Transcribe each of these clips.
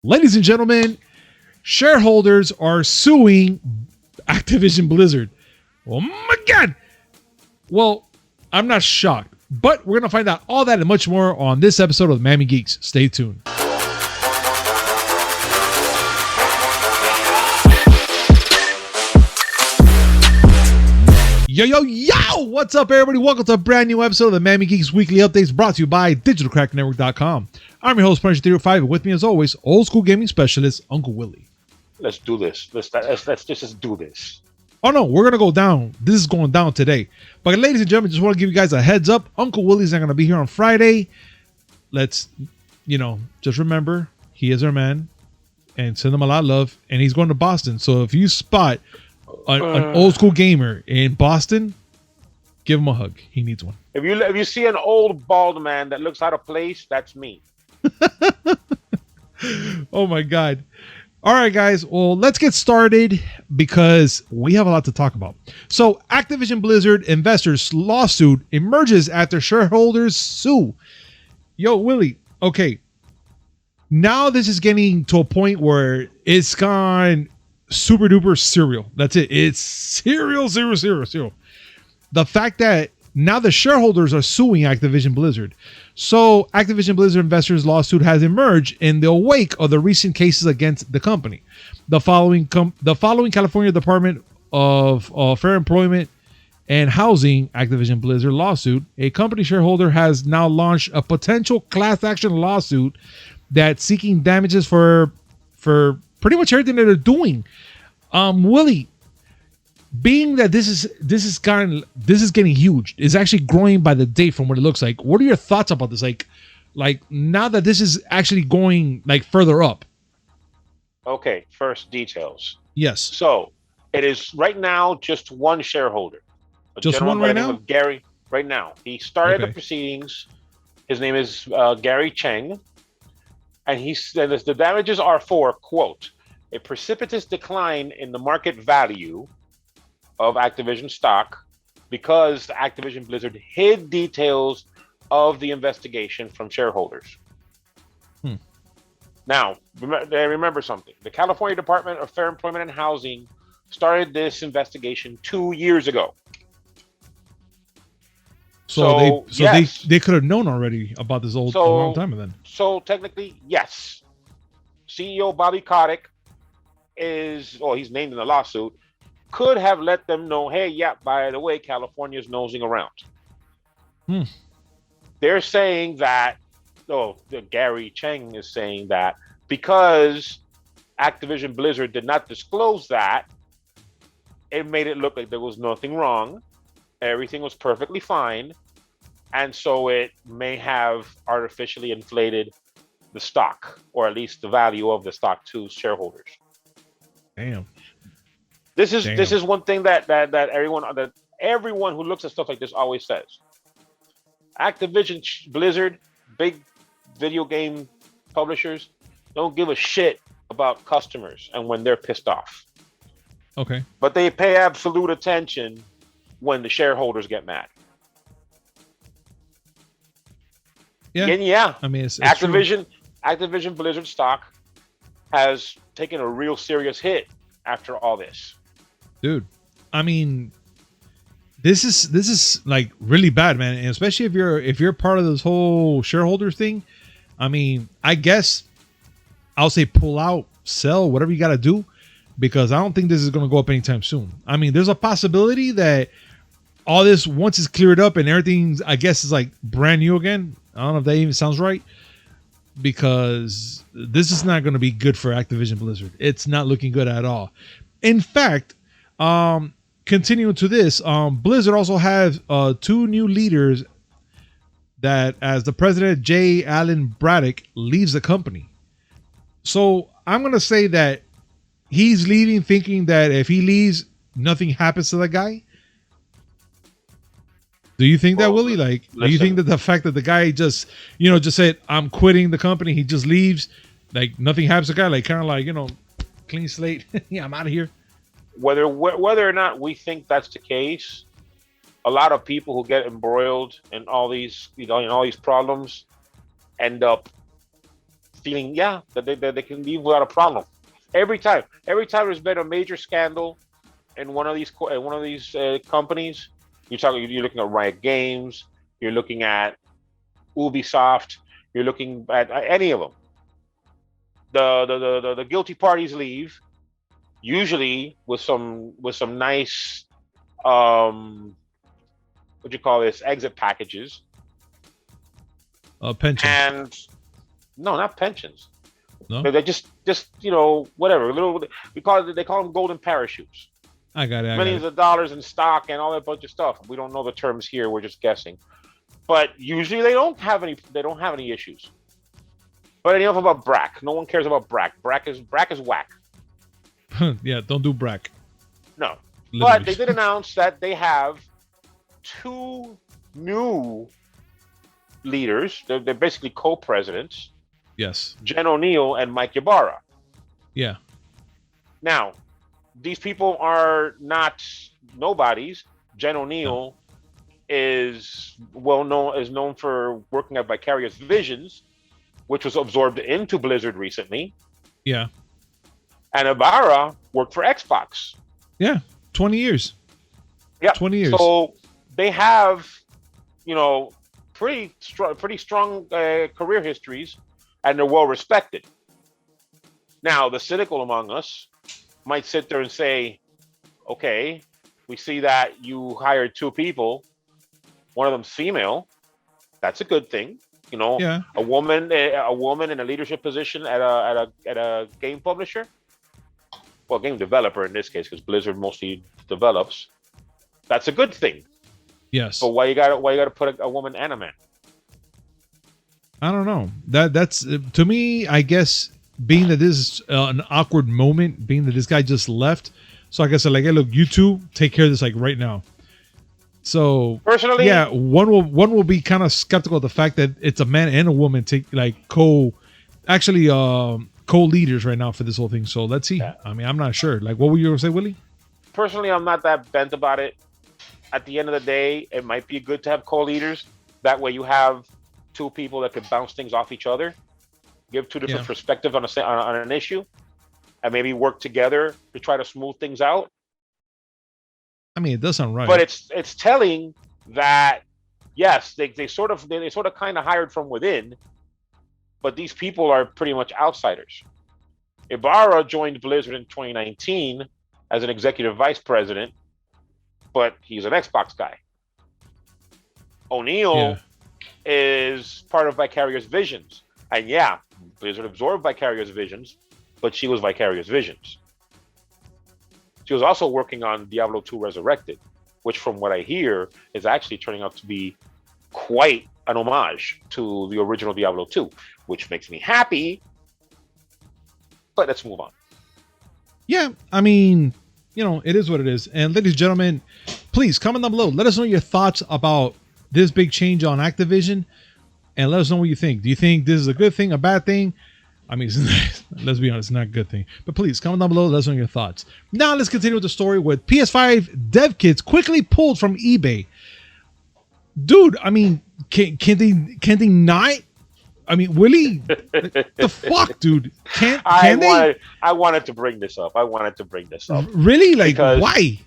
Ladies and gentlemen, shareholders are suing Activision Blizzard. Oh my God. Well, I'm not shocked, but we're going to find out all that and much more on this episode of Miami Geeks. Stay tuned. Yo, what's up, everybody? Welcome to a brand new episode of the Miami Geeks Weekly Updates, brought to you by DigitalCrackNetwork.com. I'm your host, Punisher 305, and with me, as always, old school gaming specialist, Uncle Willie. Let's do this. Let's just do this. Oh, no, we're going to go down. This is going down today. But, ladies and gentlemen, just want to give you guys a heads up. Uncle Willie's not going to be here on Friday. Let's, just remember, he is our man, and send him a lot of love, and he's going to Boston. So, if you spot an old school gamer in Boston, give him a hug. He needs one. If you see an old bald man that looks out of place, that's me. Oh my God. All right, guys. Well, let's get started because we have a lot to talk about. So, Activision Blizzard investors lawsuit emerges after shareholders sue. Yo, Willie. Okay. Now this is getting to a point where it's gone super duper serial. That's it. It's serial. The fact that now the shareholders are suing Activision Blizzard. So Activision Blizzard investors lawsuit has emerged in the wake of the recent cases against the company. The following California Department of Fair Employment and Housing Activision Blizzard lawsuit, a company shareholder has now launched a potential class action lawsuit that's seeking damages for pretty much everything that they're doing. Willie, being that this is getting huge, it's actually growing by the day from what it looks like. What are your thoughts about this? Like now that this is actually going like further up. Okay, first details. Yes. So it is right now just one shareholder. Just one right now? Gary. Right now, he started the proceedings. His name is Gary Cheng, and he said the damages are for, quote, a precipitous decline in the market value of Activision stock because Activision Blizzard hid details of the investigation from shareholders. Now, remember something. The California Department of Fair Employment and Housing started this investigation 2 years ago. So yes. they could have known already about this a long time ago then. So technically, yes. CEO Bobby Kotick he's named in the lawsuit, could have let them know, hey, yeah, by the way, California's nosing around. They're saying that, Gary Cheng is saying that because Activision Blizzard did not disclose that, it made it look like there was nothing wrong. Everything was perfectly fine. And so it may have artificially inflated the stock, or at least the value of the stock to shareholders. Damn. This is one thing that everyone who looks at stuff like this always says. Activision Blizzard, big video game publishers, don't give a shit about customers and when they're pissed off. Okay. But they pay absolute attention when the shareholders get mad. Yeah. And yeah. I mean, it's Activision Blizzard stock has taken a real serious hit after all this. Dude, I mean, this is like really bad, man. And especially if you're part of this whole shareholder thing. I mean, I guess I'll say pull out, sell, whatever you got to do, because I don't think this is going to go up anytime soon. I mean, there's a possibility that all this, once it's cleared up and everything, I guess, is like brand new again. I don't know if that even sounds right, because this is not going to be good for Activision Blizzard. It's not looking good at all. In fact, continuing to this, Blizzard also has two new leaders that, as the president, J. Allen Braddock, leaves the company. So I'm going to say that he's leaving thinking that if he leaves, nothing happens to the guy. Do you think that, Willie? Like, do you think that the fact that the guy just said, I'm quitting the company, he just leaves, like nothing happens to the guy, like kind of like, clean slate. Yeah, I'm out of here. Whether or not we think that's the case, a lot of people who get embroiled in all these, in all these problems end up feeling, yeah, that they can leave without a problem. Every time there's been a major scandal in one of these companies, you're looking at Riot Games, you're looking at Ubisoft, you're looking at any of them. The guilty parties leave, usually with some nice what you call this, exit packages. Pensions. And no, not pensions. No, they just whatever. They call them golden parachutes. I got it. Millions of dollars in stock and all that bunch of stuff. We don't know the terms here. We're just guessing. But usually they don't have any issues. But enough about Brack. No one cares about Brack. Brack is whack. Yeah, don't do Brack. No. Literally. But they did announce that they have 2 new leaders. They're basically co-presidents. Yes. Jen O'Neill and Mike Ybarra. Yeah. Now, these people are not nobodies. Jen O'Neill is known for working at Vicarious Visions, which was absorbed into Blizzard recently. Yeah. And Ybarra worked for Xbox. Yeah. 20 years. Yeah. 20 years. So they have, pretty strong career histories, and they're well respected. Now, the cynical among us might sit there and say, okay, we see that you hired 2 people. One of them's female. That's a good thing. Yeah. A woman in a leadership position at a game publisher. Well, game developer in this case, because Blizzard mostly develops. That's a good thing. Yes. But why you gotta put a woman and a man? I don't know. That's to me, I guess, being that this is an awkward moment, being that this guy just left. So like I said, hey, look, you two take care of this right now. So personally, yeah, one will be kind of skeptical of the fact that it's a man and a woman co-leaders right now for this whole thing. So let's see. Yeah. I mean, I'm not sure. What were you gonna say, Willie? Personally, I'm not that bent about it. At the end of the day, it might be good to have co-leaders. That way you have 2 people that could bounce things off each other, give 2 different perspectives on an issue, and maybe work together to try to smooth things out. I mean, it does sound right. But it's telling that, yes, they sort of kind of hired from within, but these people are pretty much outsiders. Ybarra joined Blizzard in 2019 as an executive vice president, but he's an Xbox guy. O'Neill is part of Vicarious Visions. And yeah, Blizzard absorbed Vicarious Visions, but she was Vicarious Visions. She was also working on Diablo 2 Resurrected, which from what I hear is actually turning out to be quite an homage to the original Diablo 2, which makes me happy. But let's move on. Yeah, I mean, it is what it is. And ladies and gentlemen, please comment down below. Let us know your thoughts about this big change on Activision, and let us know what you think. Do you think this is a good thing, a bad thing? I mean, let's be honest, it's not a good thing. But please, comment down below. Let us know your thoughts. Now, let's continue with the story with PS5 dev kits quickly pulled from eBay. Dude, I mean, can they not? I mean, Willie, the fuck, dude? I wanted to bring this up. Really? Because, why?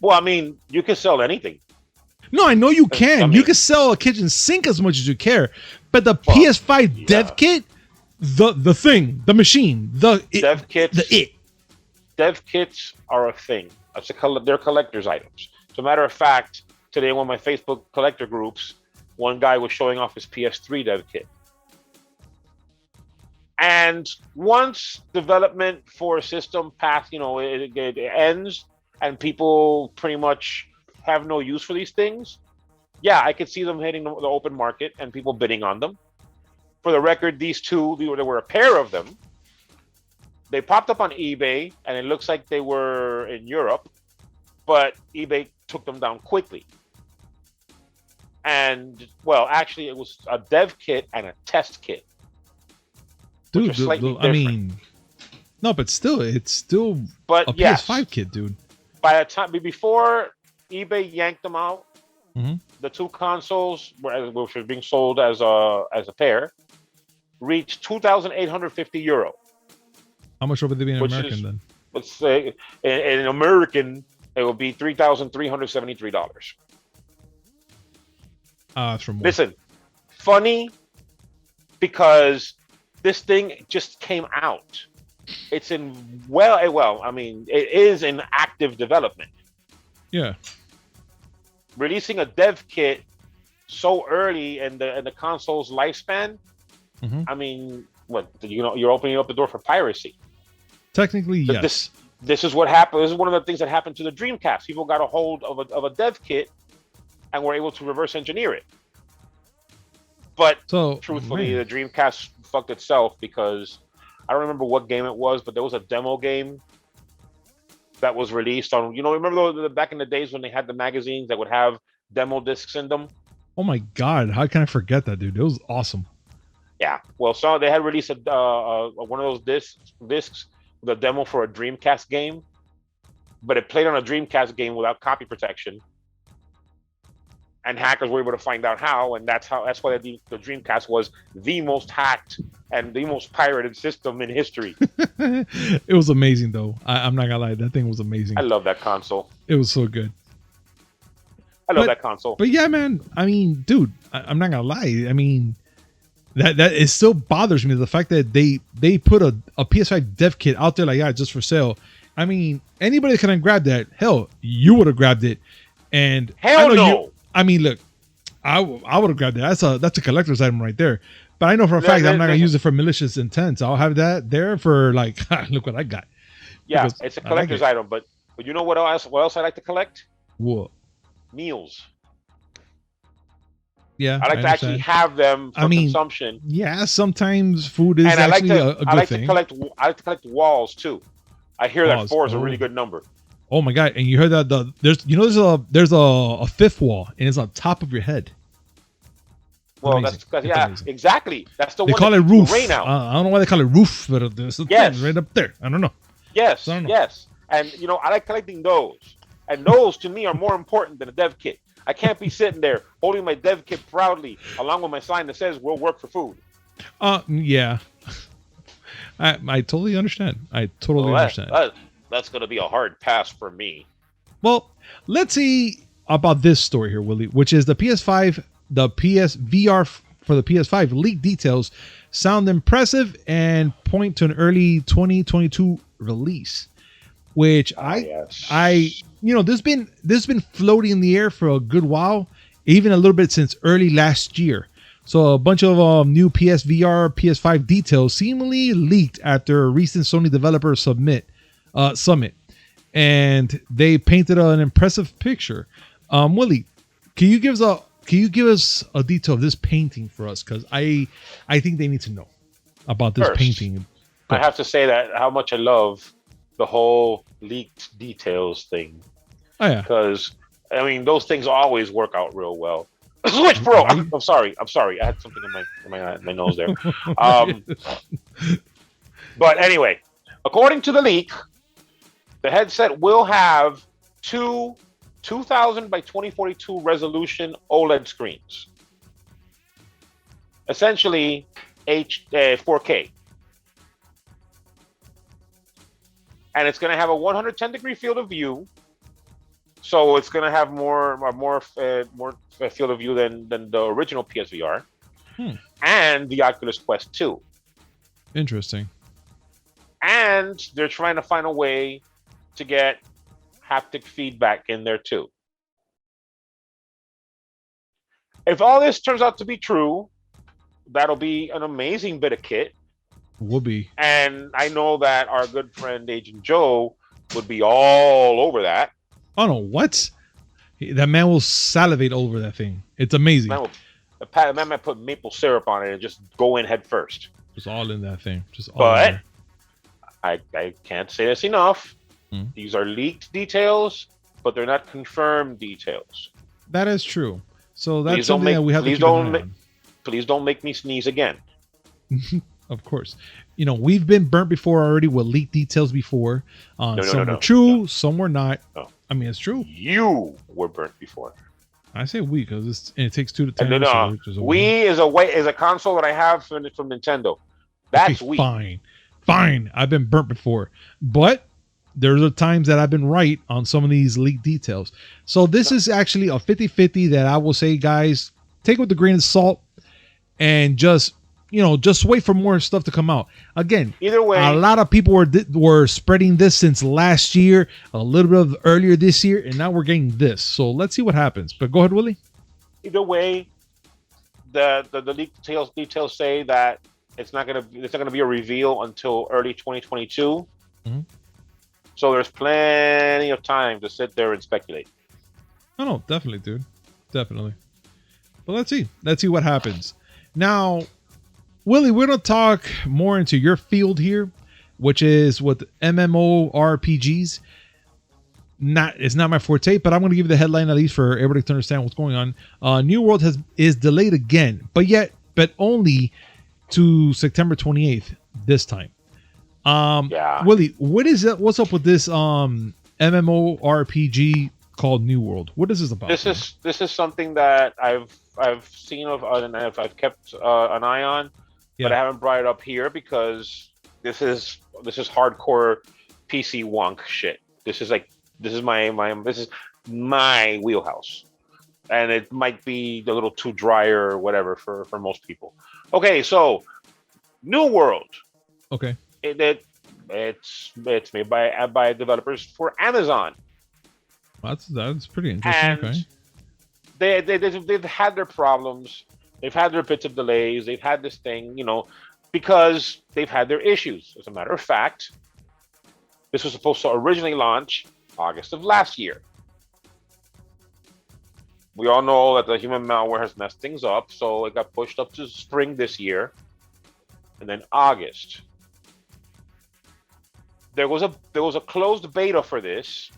Well, I mean, you can sell anything. No, I know you can. I mean, you can sell a kitchen sink as much as you care. But the PS5 dev kit, the thing, the machine, dev kits are a thing. They're collector's items. As a matter of fact, today in one of my Facebook collector groups, one guy was showing off his PS3 dev kit. And once development for a system path, it ends and people pretty much have no use for these things, yeah, I could see them hitting the open market and people bidding on them. For the record, these 2, there were a pair of them. They popped up on eBay, and it looks like they were in Europe, but eBay took them down quickly. And, well, actually, it was a dev kit and a test kit. Dude, I mean, no, but still, it's still a PS5 kit, dude. By the time, before eBay yanked them out, the 2 consoles which were being sold as a pair, reached 2,850 euro. How much would they be in Which American is- then? Let's say in American, it will be $3,373. It's from what? Listen, funny because this thing just came out. It's in I mean, it is in active development. Yeah. Releasing a dev kit so early in the console's lifespan. Mhm. I mean, what you're opening up the door for piracy. Technically, yes. This is what happened. This is one of the things that happened to the Dreamcast. People got a hold of a dev kit and were able to reverse engineer it. But So, truthfully, man. the Dreamcast fucked itself because I don't remember what game it was, but there was a demo game that was released on. Remember back in the days when they had the magazines that would have demo discs in them? Oh my God, how can I forget that, dude? It was awesome. Yeah. Well, so they had released one of those discs, the demo for a Dreamcast game, but it played on a Dreamcast game without copy protection, and hackers were able to find out how, and that's why the Dreamcast was the most hacked and the most pirated system in history. It was amazing, though. I'm not gonna lie, that thing was amazing. I love that console. It was so good. I love that console. But yeah, man. I mean, dude, I'm not gonna lie. I mean, that it still bothers me, the fact that they put a PS5 dev kit out there like that just for sale. I mean, anybody can grab that. Hell, you would have grabbed it. And Hell no. I mean, look, I would have grabbed it. That's a collector's item right there. But I know for a fact I'm not gonna use it for malicious intent. I'll have that there for like, look what I got. Yeah, Because it's a collector's item. But you know what else? What else I like to collect? What? Meals. Yeah, I like to actually have them for consumption. Yeah, sometimes food is And actually a good I like thing. to collect walls too. I hear that 4 is a really good number. Oh my God! And you heard that there's a fifth wall, and it's on top of your head. Well, amazing. that's amazing. exactly. That's the They one call it that roof. rain out. I don't know why they call it roof, but there's a thing right up there. I don't know. Yes, I don't know. yes. And I like collecting those. And those to me are more important than a dev kit. I can't be sitting there holding my dev kit proudly, along with my sign that says "We'll work for food." Yeah. I totally understand. I totally understand. That's going to be a hard pass for me. Well, let's see about this story here, Willie, which is the PS5, the PSVR for the PS5 leaked details sound impressive and point to an early 2022 release, which this has been floating in the air for a good while, even a little bit since early last year. So a bunch of new PSVR PS5 details seemingly leaked after a recent Sony developer summit, and they painted an impressive picture. Willie, can you give us a detail of this painting for us? Because I think they need to know about this painting. I have to say that how much I love the whole leaked details thing. Oh yeah, because I mean those things always work out real well. Switch Pro. I'm sorry. I had something in my nose there. But anyway, according to the leak, the headset will have two 2000 by 2042 resolution OLED screens. Essentially, 4K. And it's going to have a 110-degree field of view. So it's going to have more field of view than the original PSVR and the Oculus Quest 2. Interesting. And they're trying to find a way to get haptic feedback in there too. If all this turns out to be true, that'll be an amazing bit of kit. Will be. And I know that our good friend Agent Joe would be all over that. Oh no, what? That man will salivate over that thing. It's amazing. The man might put maple syrup on it and just go in head first. Just all in that thing. Just all but in there. I can't say this enough. Hmm. These are leaked details, but they're not confirmed details. That is true. So that's something that we have to keep an eye on. Please don't make me sneeze again. Of course. We've been burnt before already with leaked details before. Some were true, some were not. No. I mean, it's true. You were burnt before. I say we because it takes 2 to 10 And years. then To Wii is a console that I have from Nintendo. That's okay, Wii. Fine. I've been burnt before, but there's are times that I've been right on some of these leaked details. So this is actually a 50-50 that I will say, guys, take with a grain of salt and just wait for more stuff to come out. Again, Either way, a lot of people were spreading this since last year, a little bit of earlier this year, and now we're getting this. So let's see what happens. But go ahead, Willie. Either way, the leaked details say that it's not gonna be a reveal until early 2022. Mm-hmm. So there's plenty of time to sit there and speculate. No, definitely, dude. Definitely. But let's see what happens. Now, Willie, we're going to talk more into your field here, which is with MMORPGs. It's not my forte, but I'm going to give you the headline at least for everybody to understand what's going on. New World is delayed again, but only to September 28th this time. Yeah. Willie, what's up with this MMORPG called New World? What is this about? This is something that I've seen and I've kept an eye on, but I haven't brought it up here because this is hardcore PC wonk shit. This is my wheelhouse, and it might be a little too dry or whatever for most people. Okay, so New World. Okay. It's made by developers for Amazon. That's pretty interesting. And they've had their problems. They've had their bits of delays. They've had this thing, because they've had their issues. As a matter of fact, this was supposed to originally launch August of last year. We all know that the human malware has messed things up, so it got pushed up to spring this year, and then August. There was a closed beta for this,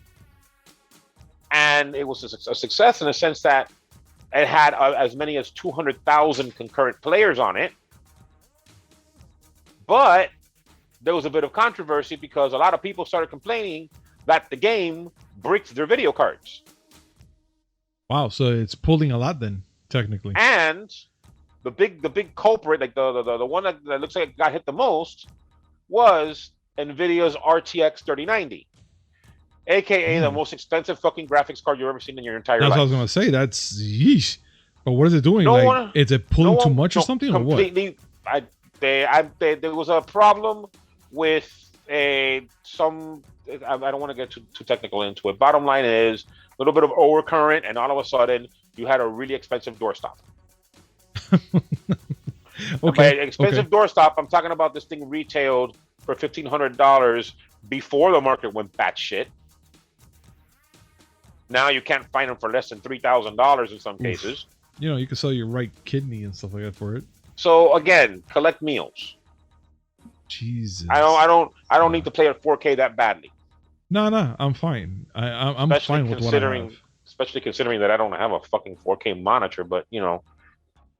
and it was a success in the sense that it had as many as 200,000 concurrent players on it. But there was a bit of controversy because a lot of people started complaining that the game bricked their video cards. Wow, so it's pulling a lot then, technically. And the big culprit, like the one that looks like it got hit the most, was NVIDIA's RTX 3090, aka the most expensive fucking graphics card you've ever seen in your entire life. That's what I was gonna say. That's yeesh. But what is it doing? Is it pulling too much or something? Completely. Or what? There was a problem with some. I don't want to get too technical into it. Bottom line is a little bit of overcurrent, and all of a sudden you had a really expensive doorstop. Okay. By expensive doorstop, I'm talking about this thing retailed for $1,500 before the market went batshit. Now you can't find them for less than $3,000 in some cases. You can sell your right kidney and stuff like that for it. So again, collect meals. Jesus. I don't need to play at 4K that badly. No, I'm fine. I'm fine with what I have. Especially considering that I don't have a fucking 4K monitor, but it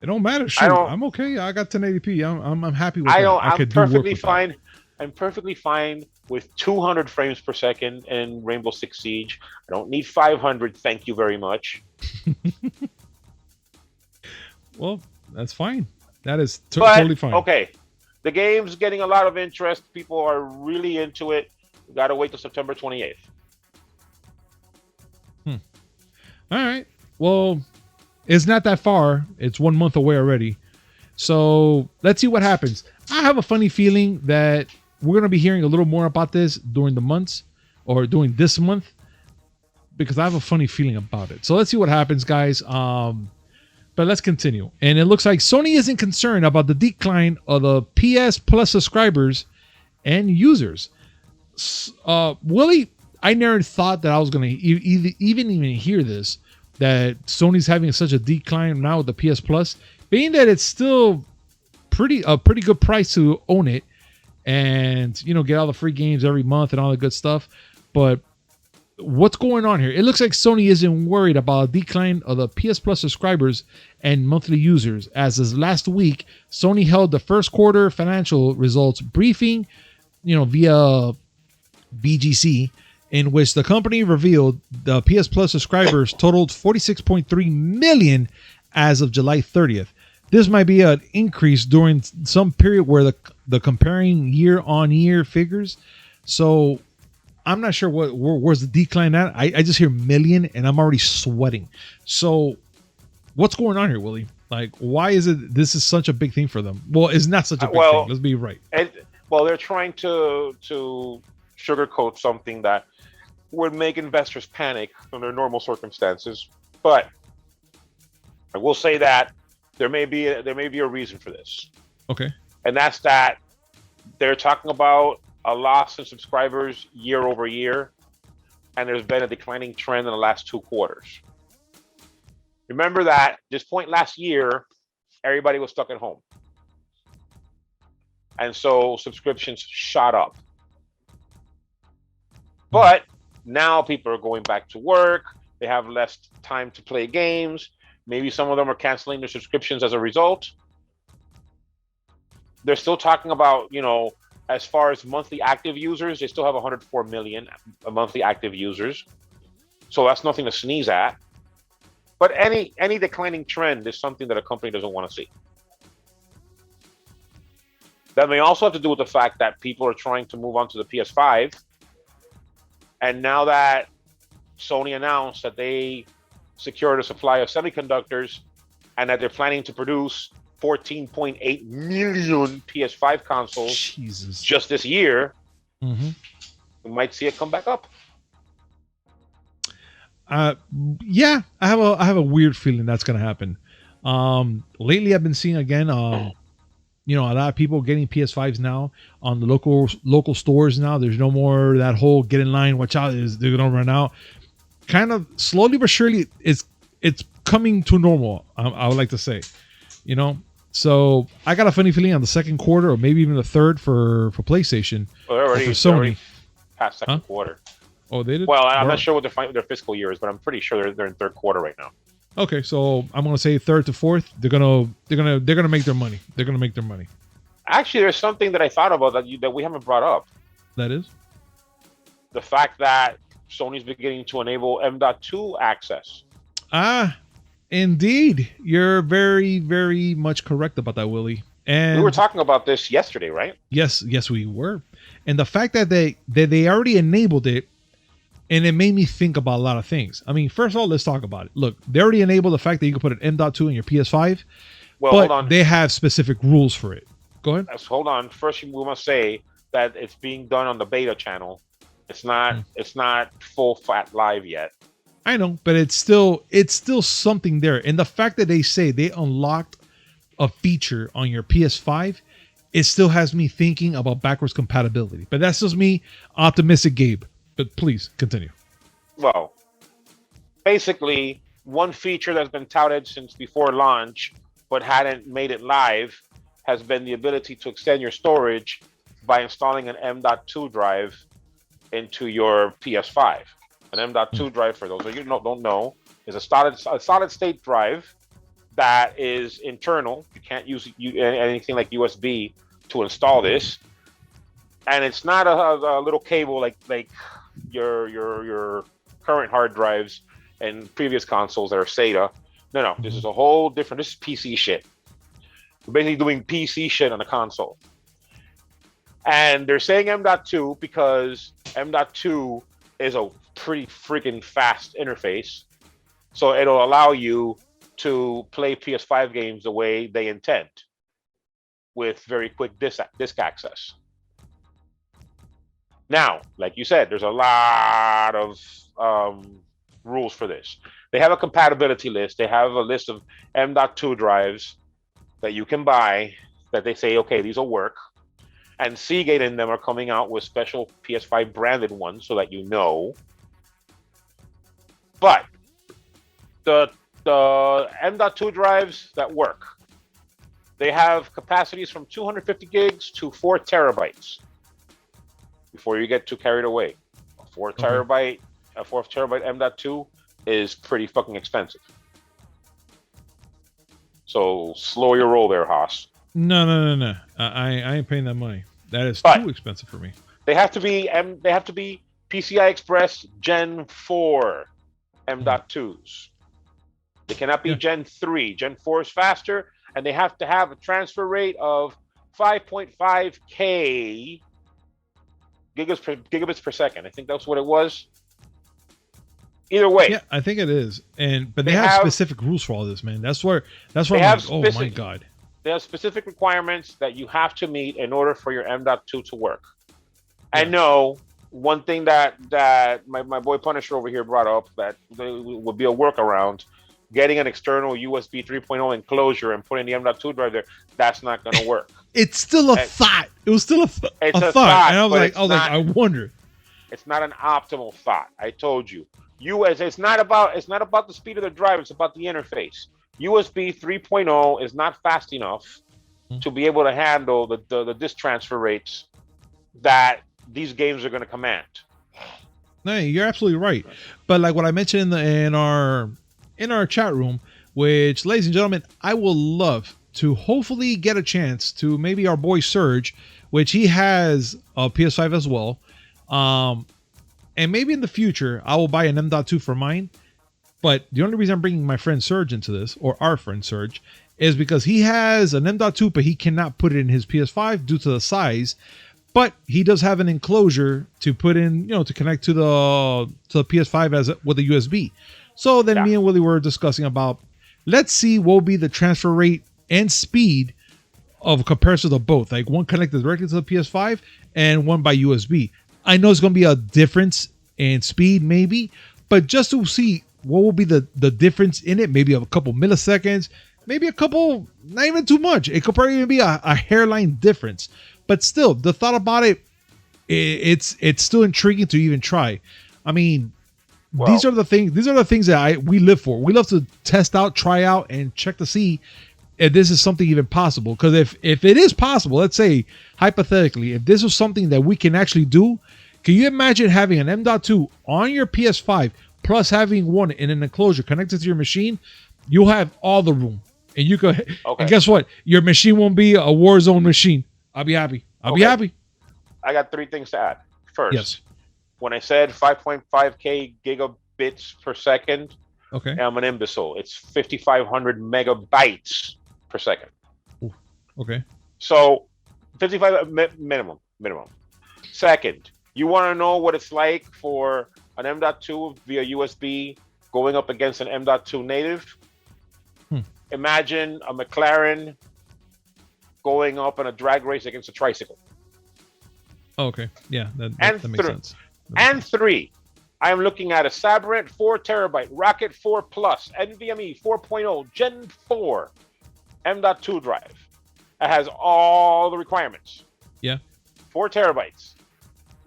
don't matter. Shoot, I'm okay. I got 1080p. I'm happy with that. I'm perfectly fine. I'm perfectly fine with 200 frames per second in Rainbow Six Siege. I don't need 500. Thank you very much. Well, that's fine. That is totally fine. Okay, the game's getting a lot of interest. People are really into it. We got to wait till September 28th. All right. Well, it's not that far. It's 1 month away already. So let's see what happens. I have a funny feeling that we're going to be hearing a little more about this during the months or during this month because I have a funny feeling about it. So let's see what happens, guys. But let's continue. And it looks like Sony isn't concerned about the decline of the PS Plus subscribers and users. Willie, I never thought that I was going to even hear this, that Sony's having such a decline now with the PS Plus, being that it's still a pretty good price to own it and, get all the free games every month and all the good stuff. But what's going on here? It looks like Sony isn't worried about a decline of the PS Plus subscribers and monthly users, as is last week, Sony held the first quarter financial results briefing, via BGC, in which the company revealed the PS Plus subscribers totaled 46.3 million as of July 30th. This might be an increase during some period where the comparing year-on-year figures. So I'm not sure where's the decline at. I just hear million and I'm already sweating. So what's going on here, Willie? Like, why is it this is such a big thing for them? Well, it's not such a big thing. Let's be right. They're trying to sugarcoat something that would make investors panic under normal circumstances. But I will say that there may be a reason for this. Okay. And that's that they're talking about a loss in subscribers year over year, and there's been a declining trend in the last 2 quarters. Remember that this point last year, everybody was stuck at home. And so subscriptions shot up. But now people are going back to work. They have less time to play games. Maybe some of them are canceling their subscriptions as a result. They're still talking about, as far as monthly active users, they still have 104 million monthly active users. So that's nothing to sneeze at. But any declining trend is something that a company doesn't want to see. That may also have to do with the fact that people are trying to move on to the PS5. And now that Sony announced that they secured a supply of semiconductors and that they're planning to produce 14.8 million PS5 consoles just this year, we might see it come back up. Yeah, I have a weird feeling that's gonna happen. Lately I've been seeing again, a lot of people getting PS5s now on the local stores now. There's no more that whole get in line, watch out, they're gonna run out. Kind of slowly but surely, it's coming to normal. I would like to say, So I got a funny feeling on the second quarter or maybe even the third for PlayStation. Well, for Sony. Already past second quarter. Oh, they did. Well, I'm not sure what their fiscal year is, but I'm pretty sure they're in third quarter right now. Okay, so I'm gonna say third to fourth. They're gonna make their money. They're gonna make their money. Actually, there's something that I thought about that we haven't brought up. That is the fact that Sony's beginning to enable M.2 access. Indeed. You're very, very much correct about that, Willie. And we were talking about this yesterday, right? Yes, we were. And the fact that they already enabled it, and it made me think about a lot of things. I mean, first of all, let's talk about it. Look, they already enabled the fact that you can put an M.2 in your PS5, but hold on. They have specific rules for it. Go ahead. Hold on. First, we must say that it's being done on the beta channel. It's not full fat live yet. I know, but it's still something there. And the fact that they say they unlocked a feature on your PS5, it still has me thinking about backwards compatibility. But that's just me, optimistic Gabe. But please continue. Well, basically, one feature that's been touted since before launch, but hadn't made it live, has been the ability to extend your storage by installing an M.2 drive into your PS5. An M.2 drive, for those of you who don't know, is a solid state drive that is internal. You can't use anything like USB to install this, and it's not a little cable like your current hard drives and previous consoles that are SATA. No, this is a whole different. This is PC shit. We're basically doing PC shit on a console. And they're saying M.2 because M.2 is a pretty freaking fast interface. So it'll allow you to play PS5 games the way they intend, with very quick disk access. Now, like you said, there's a lot of rules for this. They have a compatibility list. They have a list of M.2 drives that you can buy that they say, okay, these will work. And Seagate and them are coming out with special PS5 branded ones so that you know. But the M.2 drives that work, they have capacities from 250 gigs to 4 terabytes. Before you get too carried away, a 4 terabyte M.2 is pretty fucking expensive. So slow your roll there, Haas. No. I ain't paying that money. That is too expensive for me. They have to be PCI Express Gen 4 M.2s. They cannot be Gen 3. Gen 4 is faster, and they have to have a transfer rate of 5.5K gigabits per second. I think that's what it was. Either way. Yeah, I think it is. But they have specific rules for all this, man. That's where I'm like, oh my God. They have specific requirements that you have to meet in order for your M.2 to work. Yeah. I know one thing that my boy Punisher over here brought up that would be a workaround, getting an external USB 3.0 enclosure and putting the M.2 drive there. That's not going to work. It's still a thought. It was still a thought. And I was like, I wonder. It's not an optimal thought. I told you. It's not about the speed of the drive. It's about the interface. USB 3.0 is not fast enough to be able to handle the disk transfer rates that these games are going to command. No, you're absolutely right. But like what I mentioned in our chat room, which, ladies and gentlemen, I will love to hopefully get a chance to maybe our boy Serge, which he has a PS5 as well. And maybe in the future, I will buy an M.2 for mine. But the only reason I'm bringing my friend Serge into this, or our friend Serge, is because he has an M.2, but he cannot put it in his PS5 due to the size. But he does have an enclosure to put in, to connect to the PS5 with a USB. So then me and Willie were discussing about, let's see what will be the transfer rate and speed of comparison to both. Like one connected directly to the PS5 and one by USB. I know it's going to be a difference in speed maybe, but just to see what will be the difference in it, maybe a couple milliseconds, maybe a couple, not even too much. It could probably even be a hairline difference. But still, the thought about it's still intriguing to even try. I mean, these are the things that we live for. We love to test out, try out, and check to see if this is something even possible. Because if it is possible, let's say hypothetically, if this is something that we can actually do, can you imagine having an M.2 on your PS5 plus having one in an enclosure connected to your machine? You'll have all the room, and you could. Okay. And guess what? Your machine won't be a Warzone machine. I'll be happy. I'll be happy. I got 3 things to add. First, when I said 5.5K gigabits per second, I'm an imbecile. It's 5,500 megabytes per second. Ooh, okay. So 55 minimum. Second, you want to know what it's like for an M.2 via USB going up against an M.2 native? Imagine a McLaren going up in a drag race against a tricycle. Oh, okay. Yeah, that makes sense. And 3, I am looking at a Sabrent 4 terabyte Rocket 4 Plus NVMe 4.0 Gen 4 M.2 drive. It has all the requirements. Yeah. 4 terabytes.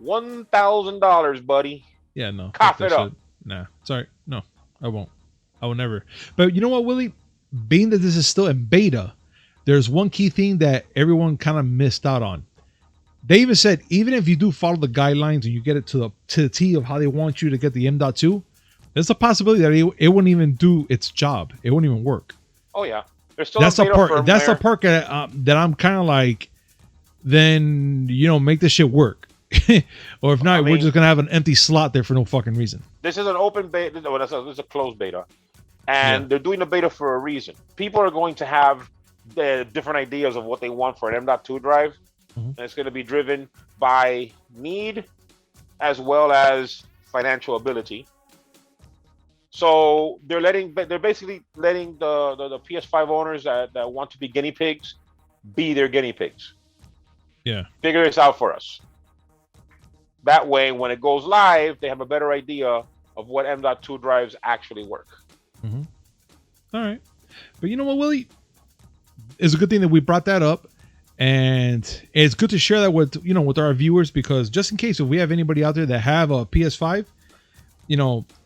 $1,000, buddy. Yeah, no. Cough it up. Nah, sorry. No, I won't. I will never. But you know what, Willie? Being that this is still in beta, there's one key thing that everyone kind of missed out on. They even said, even if you do follow the guidelines and you get it to the T of how they want you to get the M.2, there's a possibility that it wouldn't even do its job. It wouldn't even work. Oh yeah, there's still that's the part. That's the part that I'm kind of like, then make this shit work, or if not, we're just gonna have an empty slot there for no fucking reason. This is an open beta. This is a closed beta, and they're doing the beta for a reason. People are going to have the different ideas of what they want for an M.2 drive. And it's going to be driven by need as well as financial ability. So they're basically letting the PS5 owners that want to be guinea pigs be their guinea pigs. Yeah. Figure this out for us. That way, when it goes live, they have a better idea of what M.2 drives actually work. All right. But you know what, Willie? It's a good thing that we brought that up. And it's good to share that with our viewers, because just in case if we have anybody out there that have a PS5,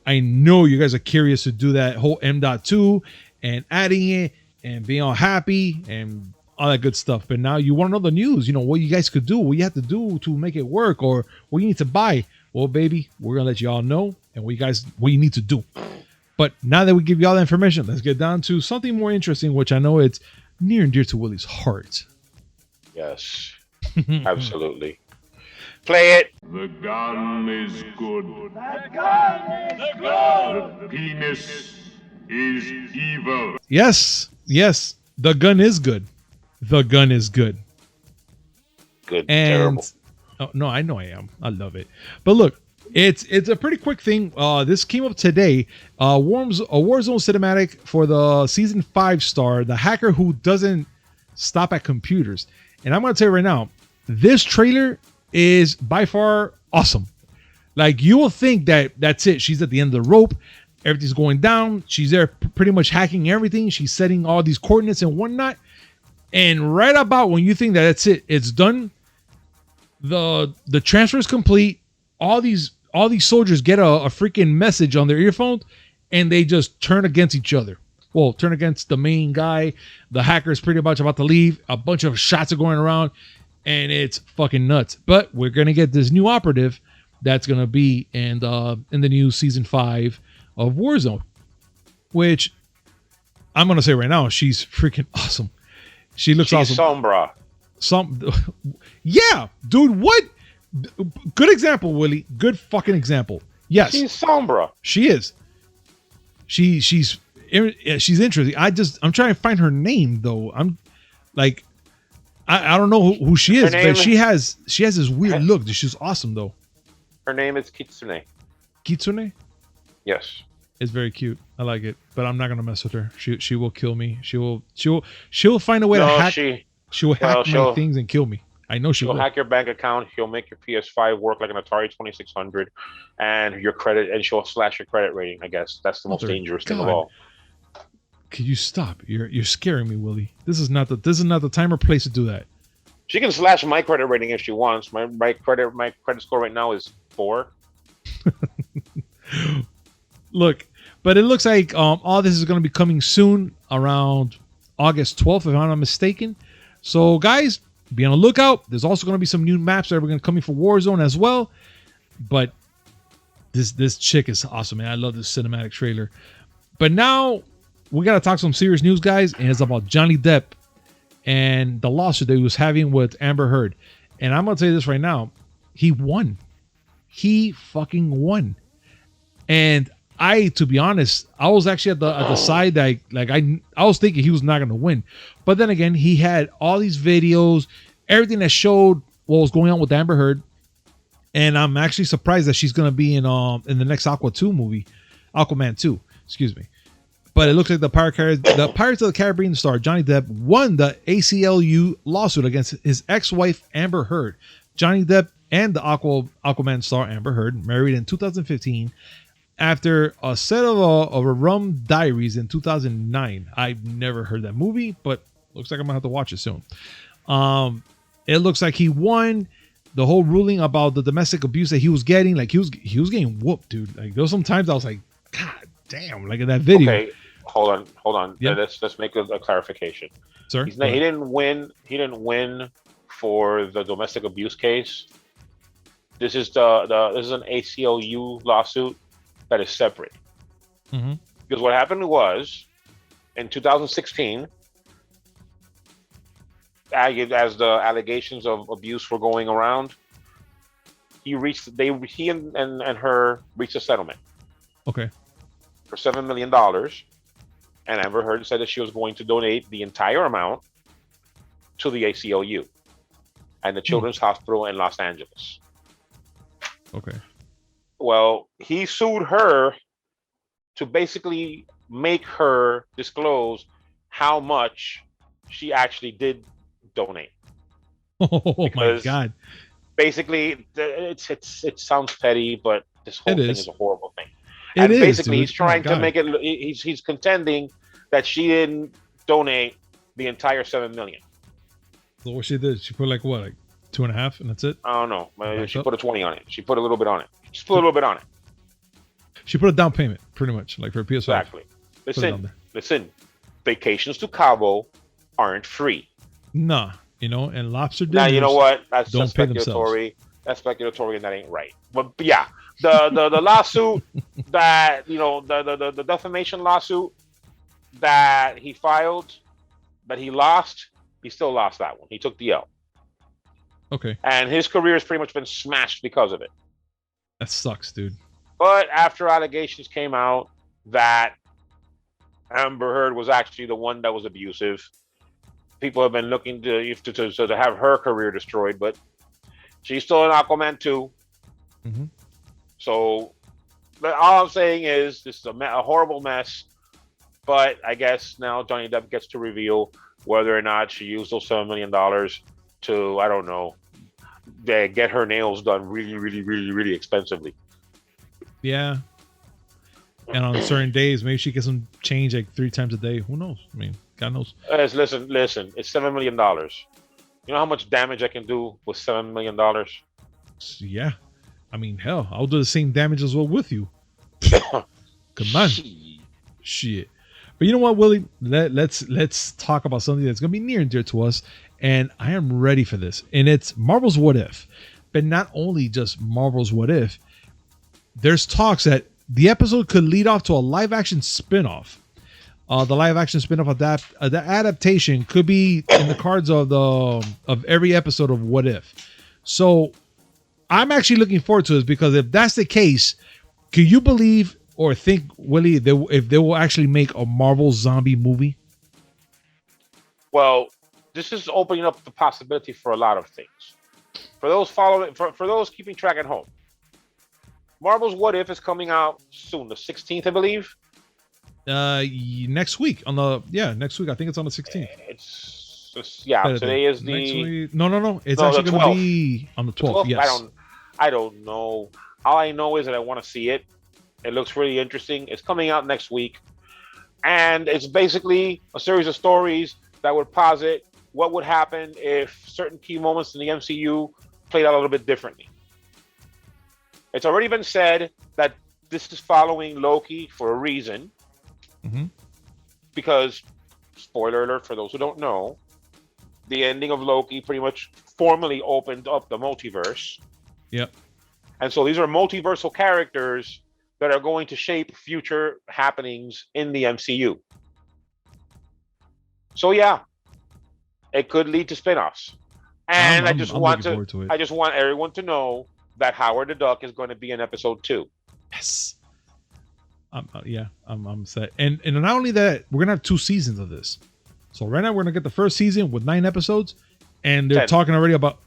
I know you guys are curious to do that whole M.2 and adding it and being all happy and all that good stuff. But now you want to know the news, what you guys could do, what you have to do to make it work, or what you need to buy. Well, baby, we're going to let you all know and what you need to do. But now that we give you all the information, let's get down to something more interesting, which I know it's near and dear to Willie's heart. Yes, absolutely. Play it. The gun is good. The gun is good. The penis is evil. Yes, yes. The gun is good. The gun is good. Good. And Terrible. oh, no, I know I am. I love it. But look, it's a pretty quick thing. This came up today. A Warzone cinematic for the season 5 star, the hacker who doesn't stop at computers. And I'm gonna tell you right now, this trailer is by far awesome. Like, you will think that that's it. She's at the end of the rope. Everything's going down. She's there pretty much hacking everything. She's setting all these coordinates and whatnot. And right about when you think that that's it, it's done. The transfer is complete. All these soldiers get a freaking message on their earphone, and they just turn against each other. Well, turn against the main guy. The hacker is pretty much about to leave. A bunch of shots are going around, and it's fucking nuts. But we're gonna get this new operative that's gonna be in the new season 5 of Warzone, which I'm gonna say right now, she's freaking awesome. She's awesome. Sombra. Yeah, dude. What? Good example, Willie. Good fucking example. Yes, She's Sombra. she is. She's interesting. I'm trying to find her name though. I'm like, I don't know who she is, but she has this weird look. She's awesome though. Her name is Kitsune. Kitsune Yes. is very cute. I like it, but I'm not gonna mess with her. She will kill me. She'll find a way to hack. She will hack my things and kill me. I know she will. She'll hack your bank account. She'll make your PS5 work like an Atari 2600, and your credit, and she'll slash your credit rating. I guess that's the most dangerous thing of all. Could you stop? You're scaring me, Willie. This is not the time or place to do that. She can slash my credit rating if she wants. My credit score right now is 4. Look, but it looks like all this is going to be coming soon, around August 12th, if I'm not mistaken. So, guys, be on the lookout. There's also going to be some new maps that are going to come in for Warzone as well. But this chick is awesome, man. I love this cinematic trailer. But now we got to talk some serious news, guys, and it's about Johnny Depp and the lawsuit that he was having with Amber Heard. And I'm going to tell you this right now. He won. He fucking won. And to be honest, I was actually at the side that I was thinking he was not going to win. But then again, he had all these videos, everything that showed what was going on with Amber Heard. And I'm actually surprised that she's going to be in the next Aquaman 2, excuse me. But it looks like the Pirates of the Caribbean star Johnny Depp won the ACLU lawsuit against his ex-wife Amber Heard. Johnny Depp and the Aquaman star Amber Heard married in 2015 after a set of rum diaries in 2009. I've never heard that movie, but looks like I'm gonna have to watch it soon. It looks like he won the whole ruling about the domestic abuse that he was getting. Like he was getting whooped, dude. Like there was some times I was like, God damn, like in that video. Okay, hold on. Yep. Let's make a clarification. Sir, he didn't win. He didn't win for the domestic abuse case. This is this is an ACLU lawsuit that is separate. Mm-hmm. Because what happened was in 2016, as the allegations of abuse were going around, he and her reached a settlement. Okay. For $7 million, and Amber Heard said that she was going to donate the entire amount to the ACLU and the Children's Hospital in Los Angeles. Okay. Well, he sued her to basically make her disclose how much she actually did donate. Oh my God! Basically, it sounds petty, but this whole thing is a horrible thing. And basically, he's trying to make it. He's contending that she didn't donate the entire $7 million. So what she did? She put like 2.5, and that's it. I don't know. She put a 20 on it. She put a little bit on it. Just put a little bit on it. She put a down payment, pretty much, like for a PS5. Exactly. Listen. Vacations to Cabo aren't free. Nah, and lobster dinners. Now you know what? That's don't pay speculatory. That's speculatory, and that ain't right. But yeah, the lawsuit that the defamation lawsuit that he filed, that he lost, he still lost that one. He took the L. Okay. And his career has pretty much been smashed because of it. That sucks, dude. But after allegations came out that Amber Heard was actually the one that was abusive, people have been looking to have her career destroyed, but she's still in Aquaman 2. Mm-hmm. So all I'm saying is this is a horrible mess. But I guess now Johnny Depp gets to reveal whether or not she used those $7 million to, I don't know, get her nails done really, really, really, really expensively. Yeah. And on certain days, maybe she gets some change like 3 times a day. Who knows? I mean, God knows. Listen. It's $7 million. You know how much damage I can do with $7 million? Yeah. I mean, hell, I'll do the same damage as well with you. Come on. Shit. But you know what, Willie? Let's talk about something that's going to be near and dear to us. And I am ready for this. And it's Marvel's What If. But not only just Marvel's What If. There's talks that the episode could lead off to a live-action spin-off. The live-action spin-off the adaptation could be in the cards of every episode of What If. So I'm actually looking forward to this because if that's the case, can you believe or think, Willie, if they will actually make a Marvel zombie movie? Well, this is opening up the possibility for a lot of things. For those for those keeping track at home, Marvel's What If is coming out soon, the 16th, I believe. Next week next week. I think it's on the 16th. Today is the no. It's actually going to be on the 12th. Yes. I don't know. All I know is that I want to see it. It looks really interesting. It's coming out next week. And it's basically a series of stories that would posit what would happen if certain key moments in the MCU played out a little bit differently. It's already been said that this is following Loki for a reason. Mm-hmm. Because, spoiler alert for those who don't know, the ending of Loki pretty much formally opened up the multiverse. Yep. And so these are multiversal characters that are going to shape future happenings in the MCU. So yeah, it could lead to spin-offs. And I just want everyone to know that Howard the Duck is going to be in episode 2. Yes. I'm set. And not only that, we're gonna have 2 seasons of this. So right now we're gonna get the first season with 9 episodes, and they're 10. talking already about.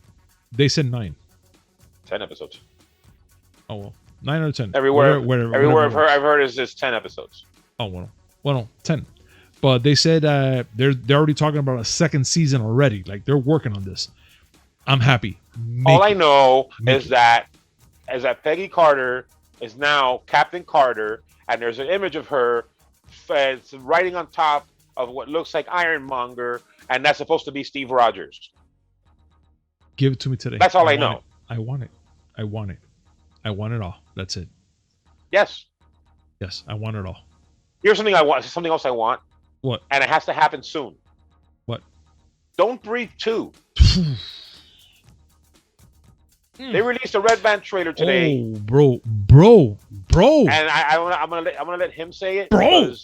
They said 9. 10 episodes. Oh well, 9 or 10. Everywhere I've heard is 10 episodes. Oh well, 10. But they said they're already talking about a second season already. Like they're working on this. I'm happy. All I know is that Peggy Carter is now Captain Carter, and there's an image of her writing on top of what looks like Ironmonger, and that's supposed to be Steve Rogers. Give it to me today. That's all I know. I want it. I want it all. That's it. Yes, I want it all. Here's something I want. Something else I want. What? And it has to happen soon. What? Don't Breathe 2. They released a Red Band trailer today. Oh, bro. And I'm gonna let him say it. Bro.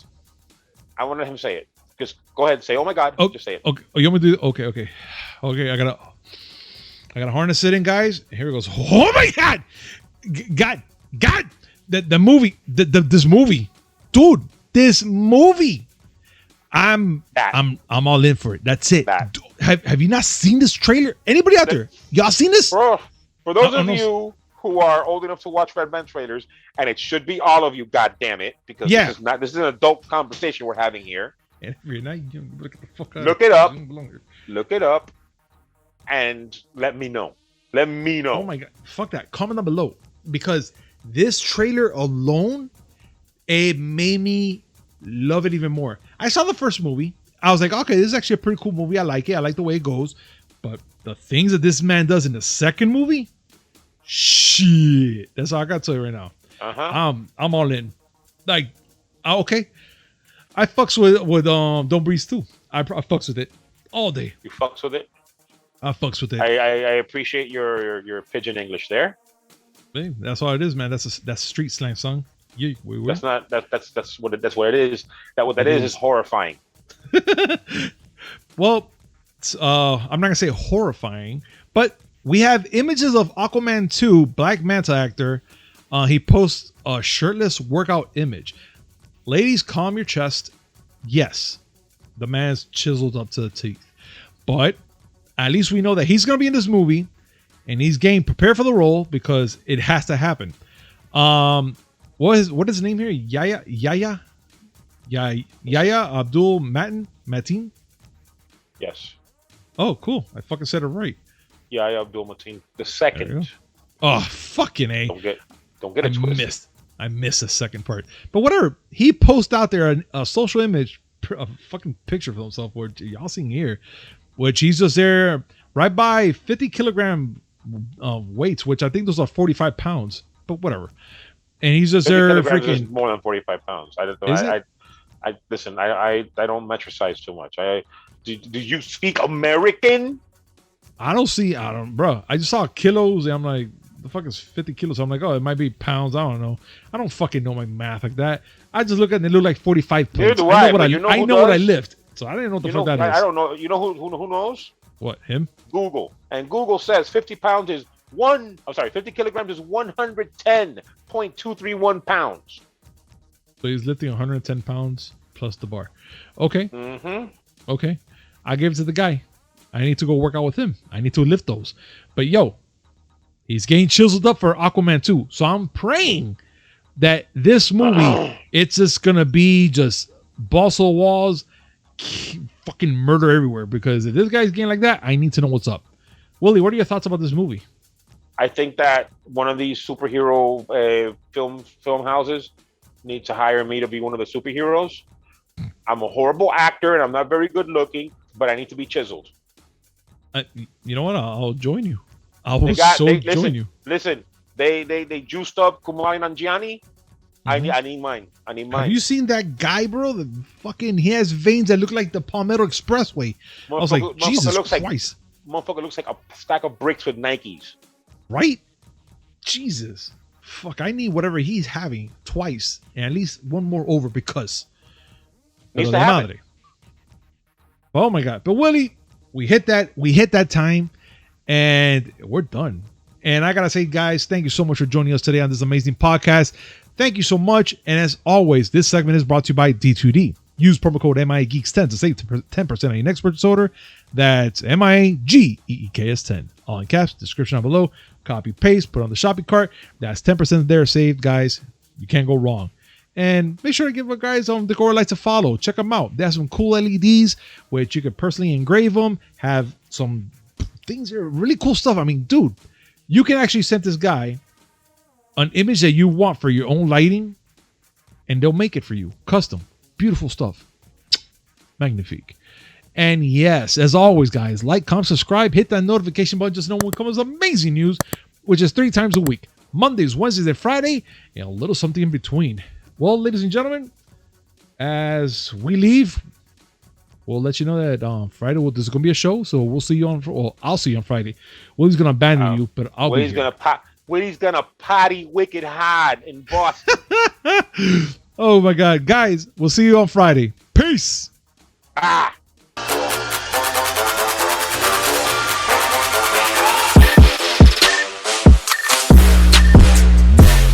I want to let him say it. Just go ahead and say, "Oh my God!" Oh, just say it. Okay. Oh, you want me to do? Okay. I gotta harness it in, guys. Here it goes. Oh my God! God! The movie. This movie, dude. This movie. I'm all in for it. That's it. Have you not seen this trailer? Anybody out there? Y'all seen this? Bro, for those of you who are old enough to watch Red Band trailers, and it should be all of you, God damn it, because this is an adult conversation we're having here. And if you're not, you look the fuck out. Look it up, and let me know. Let me know. Oh my God, fuck that. Comment down below, because this trailer alone, it made me love it even more. I saw the first movie. I was like, okay, this is actually a pretty cool movie. I like it. I like the way it goes. But the things that this man does in the second movie, shit. That's all I got to tell you right now. I'm all in. Like, okay. I fucks with Don't Breathe too. I fucks with it all day. You fucks with it? I fucks with it. I appreciate your pigeon English there. Hey, that's all it is, man. That's street slang song. Yeah, that's what it is. That is horrifying. Well, I'm not gonna say horrifying, but we have images of Aquaman 2, Black Manta actor. He posts a shirtless workout image. Ladies, calm your chest. Yes, the man's chiseled up to the teeth. But at least we know that he's going to be in this movie. And he's getting prepared for the role because it has to happen. What is his name here? Yahya Abdul Mateen? Yes. Oh, cool. I fucking said it right. Yahya Abdul Mateen the second. Oh, fucking A. Don't get it twisted. I missed the second part. But whatever. He posted out there a social image, a fucking picture of himself, where y'all seeing here, which he's just there right by 50 kilogram weights, which I think those are 45 pounds, but whatever. And he's just there freaking more than 45 pounds. I don't know. I listen. I don't metricize too much. Do you speak American? I don't, bro. I just saw kilos, and I'm like, the fuck is 50 kilos? So I'm like, oh, it might be pounds. I don't know. I don't fucking know my math like that. I just look at it and they look like 45 pounds. Neither do I know what I lift, so I didn't know what the fuck that is. I don't know. You know who knows? What, him? Google. And Google says 50 kilograms is 110.231 pounds. So he's lifting 110 pounds plus the bar. Okay. Mm-hmm. Okay. I gave it to the guy. I need to go work out with him. I need to lift those. But yo, he's getting chiseled up for Aquaman 2. So I'm praying that this movie, it's just going to be just balls to the walls, fucking murder everywhere. Because if this guy's getting like that, I need to know what's up. Willie, what are your thoughts about this movie? I think that one of these superhero film houses needs to hire me to be one of the superheroes. I'm a horrible actor and I'm not very good looking, but I need to be chiseled. You know what? I'll join you. Join you. Listen, they juiced up Kumail Nanjiani. Mm-hmm. I need mine. Have you seen that guy, bro? He has veins that look like the Palmetto Expressway. I was like, Jesus Christ. Motherfucker looks like a stack of bricks with Nikes. Right? Jesus. Fuck, I need whatever he's having twice and at least one more over because. Needs to happen. Oh my God. But Willie, we hit that time and we're done. And I got to say, guys, thank you so much for joining us today on this amazing podcast. Thank you so much. And as always, this segment is brought to you by D2D. Use promo code MIAGeeks10 to save 10% on your next purchase order. That's MIAGEEKS10. All in caps, description down below. Copy, paste, put on the shopping cart. That's 10% there saved, guys. You can't go wrong. And make sure to give our guys on Decora Lights a follow. Check them out. They have some cool LEDs, which you could personally engrave them. Have some things that are really cool stuff. I mean, dude, you can actually send this guy an image that you want for your own lighting, and they'll make it for you. Custom. Beautiful stuff. Magnifique. And yes, as always, guys, like, comment, subscribe, hit that notification button just to know when comes amazing news, which is 3 times a week. Mondays, Wednesdays, and Friday, and a little something in between. Well, ladies and gentlemen, as we leave, we'll let you know that Friday there's going to be a show, so we'll see you on. Well, I'll see you on Friday. Willie's going to abandon you, but I'll be here. Willie's going to potty wicked hard in Boston. Oh my God, guys, we'll see you on Friday. Peace. Ah.